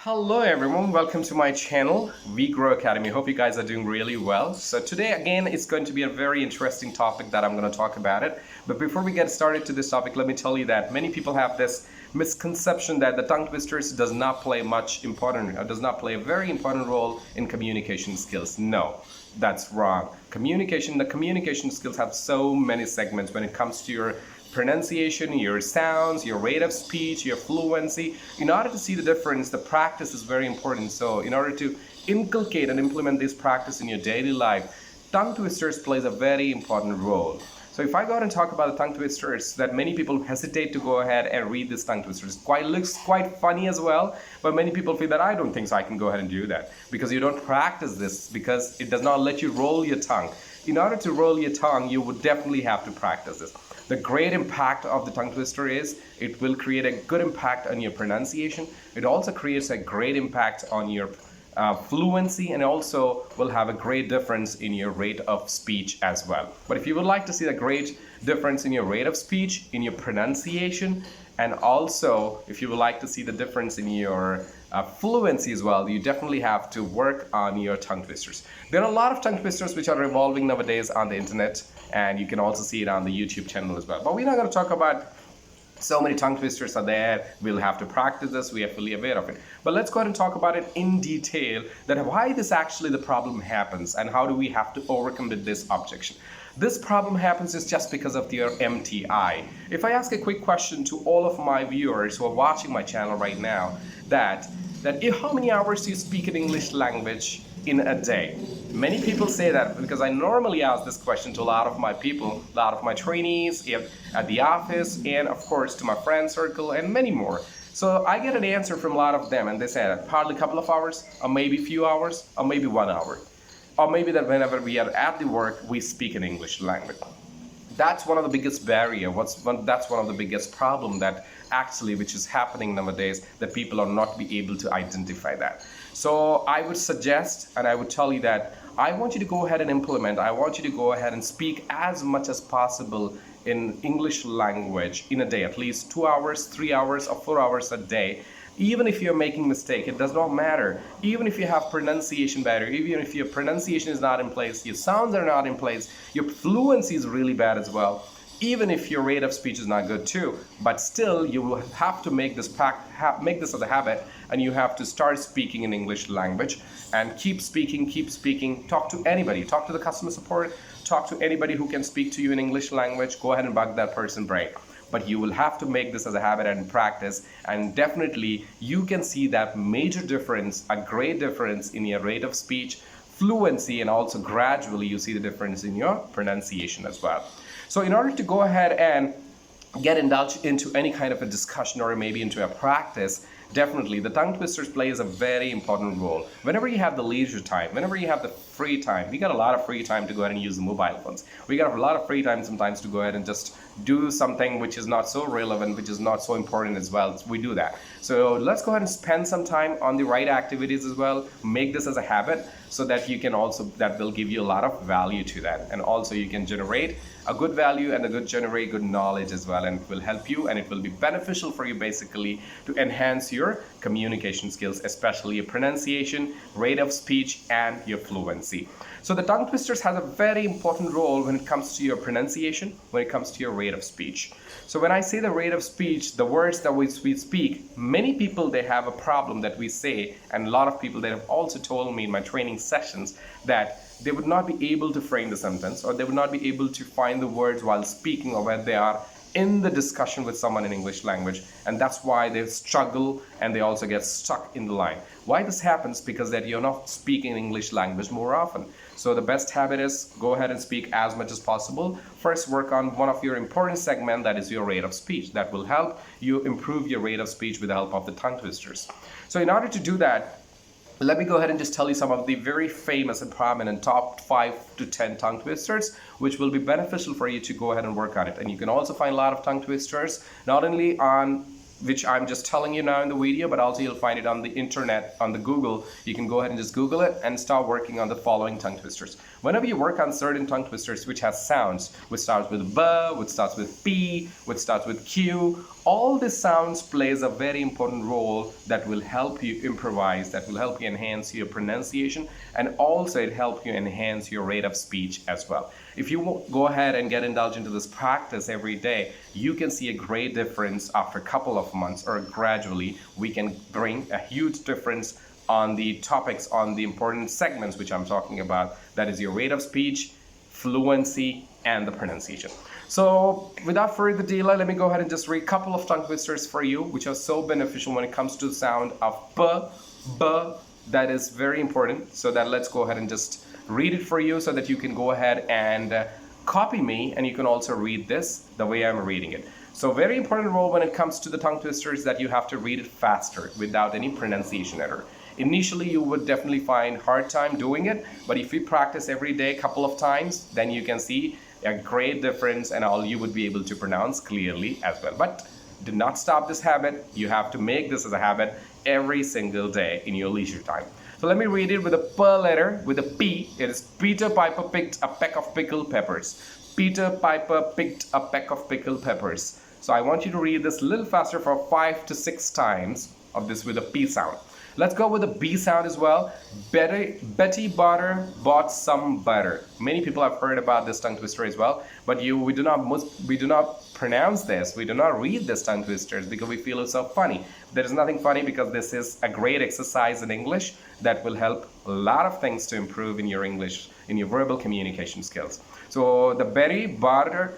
Hello everyone, welcome to my channel, We Grow Academy. Hope you guys are doing really well. So today again, it's going to be a very interesting topic that I'm going to talk about it. But before we get started to this topic, let me tell you that many people have this misconception that the tongue twisters does not play a very important role in communication skills. No, that's wrong. The communication skills have so many segments when it comes to your pronunciation, your sounds, your rate of speech, your fluency. In order to see the difference, the practice is very important. So in order to inculcate and implement this practice in your daily life, tongue twisters plays a very important role. So if I go ahead and talk about the tongue twisters, that many people hesitate to go ahead and read this tongue twisters. Looks quite funny as well, but many people feel that I don't think so I can go ahead and do that because you don't practice this, because it does not let you roll your tongue. In order to roll your tongue, you would definitely have to practice this. The great impact of the tongue twister is it will create a good impact on your pronunciation. It also creates a great impact on your fluency, and also will have a great difference in your rate of speech as well. But if you would like to see the great difference in your rate of speech, in your pronunciation, and also if you would like to see the difference in your fluency as well, you definitely have to work on your tongue twisters. There are a lot of tongue twisters which are revolving nowadays on the internet, and you can also see it on the YouTube channel as well. But we're not going to talk about so many tongue twisters are there. We'll have to practice this. We are fully aware of it. But let's go ahead and talk about it in detail, that why this actually the problem happens and how do we have to overcome this objection. This problem happens is just because of your MTI. If I ask a quick question to all of my viewers who are watching my channel right now, that how many hours do you speak in English language in a day? Many people say that because I normally ask this question to a lot of my people, a lot of my trainees at the office, and of course to my friend circle and many more. So I get an answer from a lot of them, and they say that hardly a couple of hours, or maybe few hours, or maybe 1 hour. Or maybe that whenever we are at the work, we speak in English language. That's one of the biggest barrier. That's one of the biggest problem that actually which is happening nowadays, that people are not be able to identify that. So I would suggest, and I would tell you that I want you to go ahead and implement. I want you to go ahead and speak as much as possible in English language in a day, at least 2 hours, 3 hours, or 4 hours a day. Even if you're making mistake, it does not matter. Even if you have pronunciation barrier, even if your pronunciation is not in place, your sounds are not in place, your fluency is really bad as well, even if your rate of speech is not good too, but still you will have to make this as a habit, and you have to start speaking in English language and keep speaking, talk to anybody, talk to the customer support, talk to anybody who can speak to you in English language, go ahead and bug that person brain. But you will have to make this as a habit and practice, and definitely you can see that major difference, a great difference in your rate of speech, fluency, and also gradually you see the difference in your pronunciation as well. So in order to go ahead and indulged into any kind of a discussion or maybe into a practice, definitely the tongue twisters plays a very important role. Whenever you have the leisure time, whenever you have the free time, we got a lot of free time to go ahead and use the mobile phones. We got a lot of free time sometimes to go ahead and just do something which is not so relevant, which is not so important as well. We do that. So let's go ahead and spend some time on the right activities as well. Make this as a habit so that you can also, that will give you a lot of value to that. And also you can generate a good value and generate good knowledge as well, and it will help you and it will be beneficial for you basically to enhance your communication skills, especially your pronunciation, rate of speech, and your fluency. So the tongue twisters has a very important role when it comes to your pronunciation, when it comes to your rate of speech. So when I say the rate of speech, the words that we speak, many people, they have a problem that we say, and a lot of people that have also told me in my training sessions that they would not be able to frame the sentence, or they would not be able to find the words while speaking, or when they are in the discussion with someone in English language, and that's why they struggle and they also get stuck in the line. Why this happens? Because that you're not speaking English language more often. So the best habit is go ahead and speak as much as possible. First, work on one of your important segment, that is your rate of speech. That will help you improve your rate of speech with the help of the tongue twisters. So in order to do that, let me go ahead and just tell you some of the very famous and prominent top 5 to 10 tongue twisters, which will be beneficial for you to go ahead and work on it. And you can also find a lot of tongue twisters, not only on which I'm just telling you now in the video, but also you'll find it on the internet, on the Google. You can go ahead and just Google it and start working on the following tongue twisters. Whenever you work on certain tongue twisters which has sounds, which starts with B, which starts with P, which starts with Q, all the sounds plays a very important role that will help you improvise, that will help you enhance your pronunciation, and also it helps you enhance your rate of speech as well. If you go ahead and get indulged into this practice every day, you can see a great difference after a couple of months, or gradually we can bring a huge difference on the topics, on the important segments which I'm talking about. That is your rate of speech, fluency, and the pronunciation. So without further delay, let me go ahead and just read a couple of tongue twisters for you, which are so beneficial when it comes to the sound of B. That is very important. So that let's go ahead and just read it for you so that you can go ahead and copy me, and you can also read this the way I'm reading it. So very important role when it comes to the tongue twisters that you have to read it faster without any pronunciation error. Initially, you would definitely find hard time doing it, but if you practice every day a couple of times, then you can see a great difference, and all you would be able to pronounce clearly as well. But do not stop this habit. You have to make this as a habit every single day in your leisure time. So let me read it with a P letter, with a P. It is Peter Piper picked a peck of pickled peppers. Peter Piper picked a peck of pickled peppers. So I want you to read this a little faster for 5 to 6 times of this with a P sound. Let's go with a B sound as well. Betty Butter bought some butter. Many people have heard about this tongue twister as well, but we do not pronounce this. We do not read this tongue twisters because we feel it's so funny. There is nothing funny, because this is a great exercise in English that will help a lot of things to improve in your English, in your verbal communication skills. So the Betty Butter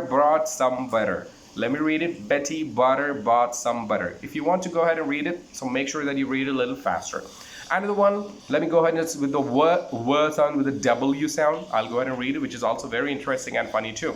brought some butter. Let me read it. Betty Butter bought some butter. If you want to go ahead and read it, so make sure that you read it a little faster. Another one, let me go ahead and just with the word sound, with the W sound, I'll go ahead and read it, which is also very interesting and funny too.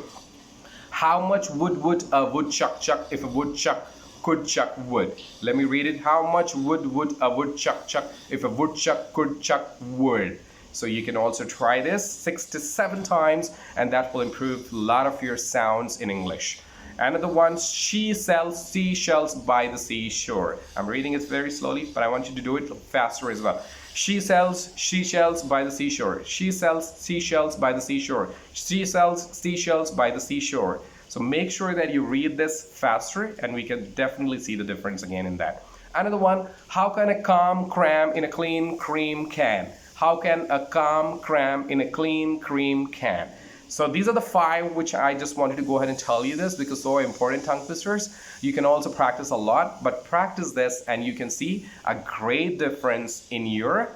How much would a woodchuck chuck if a woodchuck could chuck wood? Let me read it. How much would a woodchuck chuck if a woodchuck could chuck wood? So you can also try this 6 to 7 times, and that will improve a lot of your sounds in English. Another one, she sells seashells by the seashore. I'm reading it very slowly, but I want you to do it faster as well. She sells seashells by the seashore. She sells seashells by the seashore. She sells seashells by the seashore. So make sure that you read this faster, and we can definitely see the difference again in that. Another one, how can a calm cram in a clean cream can? How can a calm cram in a clean cream can? So these are the 5 which I just wanted to go ahead and tell you this, because so important tongue twisters. You can also practice a lot, but practice this and you can see a great difference in your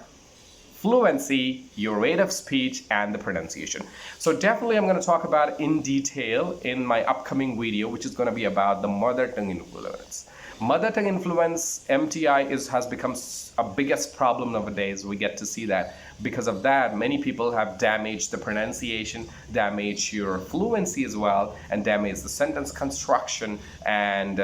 fluency, your rate of speech, and the pronunciation. So definitely I'm going to talk about it in detail in my upcoming video, which is going to be about the mother tongue influence. Mother tongue influence, MTI, has become a biggest problem nowadays. We get to see that. Because of that, many people have damaged the pronunciation, damaged your fluency as well, and damaged the sentence construction and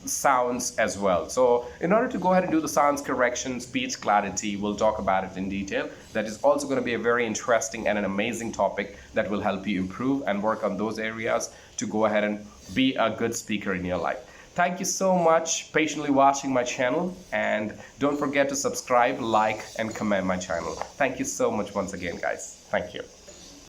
sounds as well. So in order to go ahead and do the sounds correction, speech clarity, we'll talk about it in detail. That is also going to be a very interesting and an amazing topic that will help you improve and work on those areas to go ahead and be a good speaker in your life. Thank you so much patiently watching my channel, and don't forget to subscribe, like, and comment my channel. Thank you so much once again, guys. Thank you.